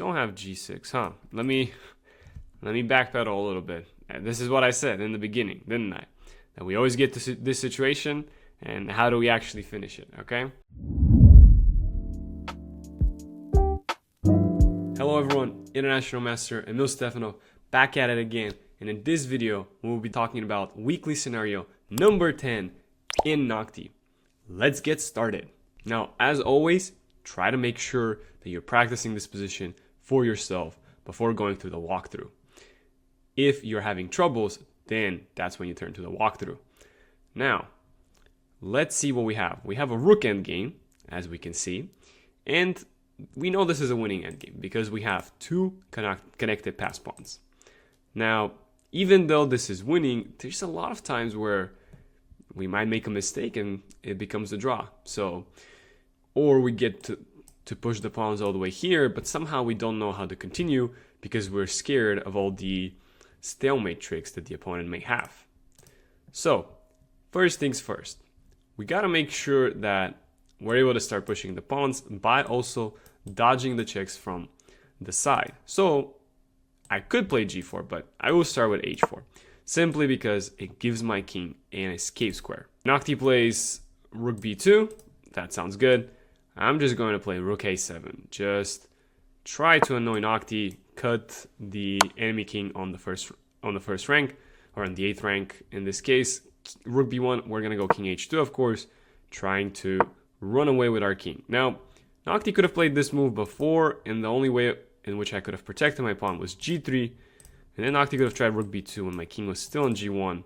don't have g6, huh? Let me backpedal a little bit. This is what I said in the beginning, didn't I? That we always get to this situation, and how do we actually finish it, okay? Hello everyone, International Master Emil Stefanov back at it again, and in this video we will be talking about weekly scenario number 10 in Noctie. Let's get started. Now, as always, try to make sure that you're practicing this position for yourself before going through the walkthrough. If you're having troubles, then that's when you turn to the walkthrough. Now, let's see what we have. We have a Rook Endgame, as we can see, and we know this is a winning endgame because we have two connected pass pawns. Now, even though this is winning, there's a lot of times where we might make a mistake and it becomes a draw. So, or we get to push the pawns all the way here, but somehow we don't know how to continue because we're scared of all the stalemate tricks that the opponent may have. So, first things first, we gotta make sure that we're able to start pushing the pawns by also dodging the checks from the side. So, I could play g4, but I will start with h4, simply because it gives my king an escape square. Noctie plays rook b2, that sounds good. I'm just going to play rook a7, just try to annoy Noctie, cut the enemy king on the first rank, or on the 8th rank in this case. Rook b1, we're gonna go king h2, of course, trying to run away with our king. Now, Noctie could have played this move before, and the only way in which I could have protected my pawn was g3, and then Noctie could have tried rook b2 when my king was still on g1.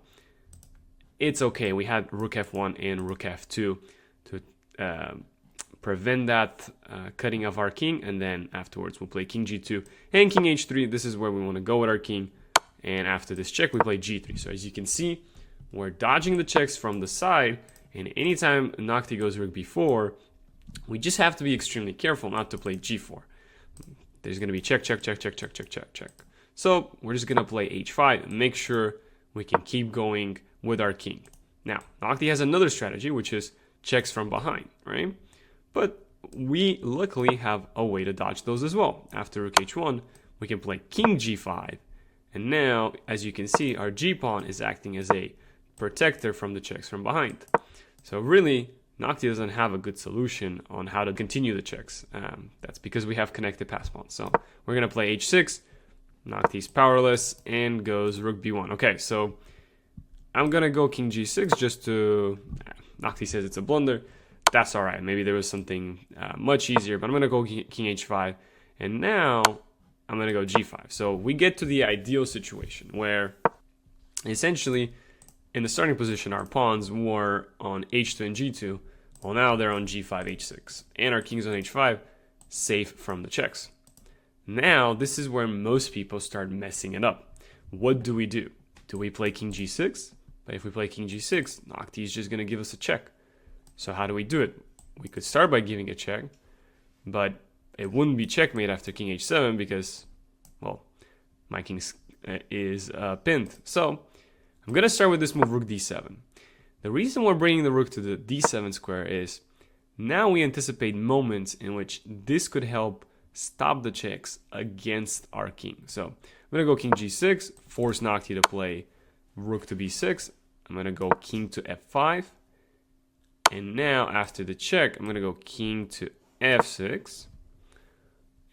It's okay, we had rook f1 and rook f2 to prevent that cutting of our king, and then afterwards we'll play king g2 and king h3. This is where we want to go with our king, and after this check we play g3. So as you can see, we're dodging the checks from the side, and anytime Noctie goes rook b4, we just have to be extremely careful not to play g4. There's going to be check, check, check, check, check, check, check, check. So we're just going to play h5 and make sure we can keep going with our king. Now, Noctie has another strategy, which is checks from behind, right? But we luckily have a way to dodge those as well. After rook h1, we can play king g5. And now, as you can see, our g-pawn is acting as a protector from the checks from behind. So really, Noctie doesn't have a good solution on how to continue the checks. That's because we have connected pass pawns. So we're going to play h6. Noctie's powerless and goes rook b1. Okay, so I'm going to go king g6 just to... Noctie says it's a blunder. That's all right. Maybe there was something much easier, but I'm going to go king h5. And now I'm going to go g5. So we get to the ideal situation where essentially in the starting position, our pawns were on h2 and g2. Well, now they're on g5, h6. And our king's on h5, safe from the checks. Now, this is where most people start messing it up. What do? Do we play king g6? But if we play king g6, Noctie is just going to give us a check. So how do we do it? We could start by giving a check, but it wouldn't be checkmate after king h7 because, well, my king is pinned. So I'm going to start with this move, rook d7. The reason we're bringing the rook to the d7 square is now we anticipate moments in which this could help stop the checks against our king. So I'm going to go king g6, force Noctie to play rook to b6. I'm going to go king to f5. And now after the check, I'm going to go king to f6.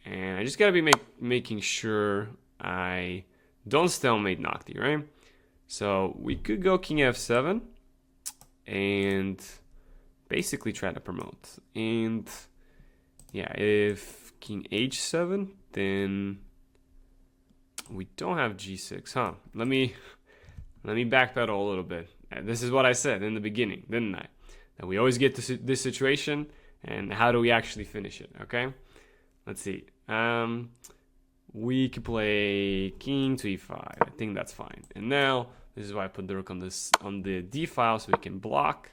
And I just got to be making sure I don't stalemate Noctie, right? So we could go king f7 and basically try to promote. And yeah, if king h7, then we don't have g6, huh? Let me backpedal a little bit. This is what I said in the beginning, didn't I? That we always get to this situation, and how do we actually finish it, okay? Let's see. We could play king to e5. I think that's fine. And now, this is why I put the rook on the d file so we can block.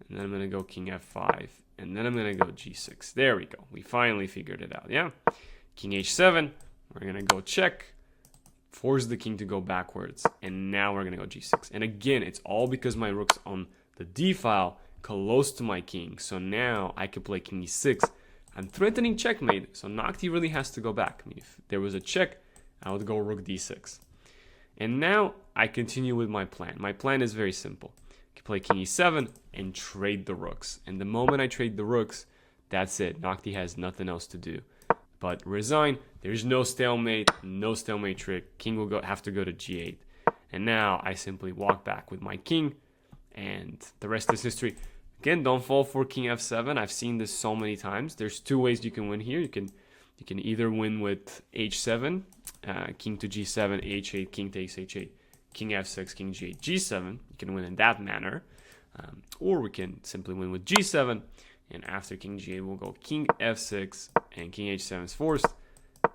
And then I'm going to go king f5. And then I'm going to go g6. There we go. We finally figured it out, yeah? King h7. We're going to go check. Force the king to go backwards. And now we're going to go g6. And again, it's all because my rook's on the d file close to my king. So now I can play king e6. I'm threatening checkmate, so Noctie really has to go back. I mean, if there was a check, I would go rook d6. And now I continue with my plan. My plan is very simple. I can play king e7 and trade the rooks. And the moment I trade the rooks, that's it. Noctie has nothing else to do but resign. There's no stalemate trick. King will have to go to g8. And now I simply walk back with my king, and the rest is history. Again, don't fall for king f7. I've seen this so many times. There's two ways you can win here. You can either win with h7, king to g7, h8, king takes h8, king f6, king g8, g7. You can win in that manner. Or we can simply win with g7, and after king g8, we'll go king f6, and king h7 is forced.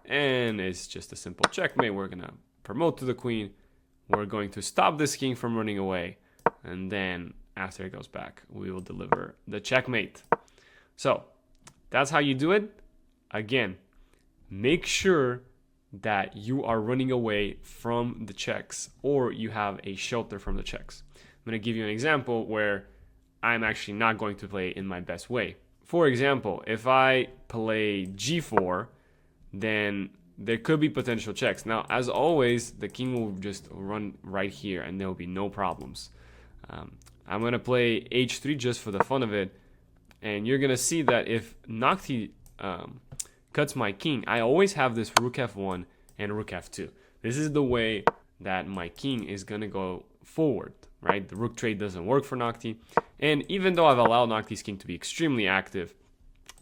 And it's just a simple checkmate. We're going to promote to the queen. We're going to stop this king from running away. And then after it goes back, we will deliver the checkmate. So that's how you do it. Again, make sure that you are running away from the checks, or you have a shelter from the checks. I'm going to give you an example where I'm actually not going to play in my best way. For example, if I play g4, then there could be potential checks. Now, as always, the king will just run right here and there will be no problems. I'm going to play h3 just for the fun of it. And you're going to see that if Noctie cuts my king, I always have this rook f1 and rook f2. This is the way that my king is going to go forward, right? The rook trade doesn't work for Noctie. And even though I've allowed Noctie's king to be extremely active,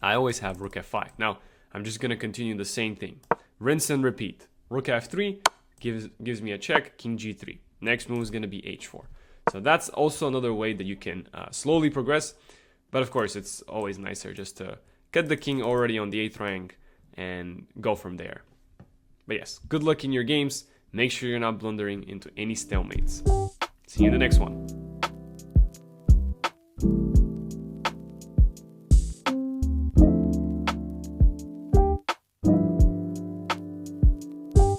I always have rook f5. Now, I'm just going to continue the same thing. Rinse and repeat. Rook f3 gives me a check, king g3. Next move is going to be h4. So that's also another way that you can slowly progress. But of course, it's always nicer just to cut the king already on the 8th rank and go from there. But yes, good luck in your games. Make sure you're not blundering into any stalemates. See you in the next one.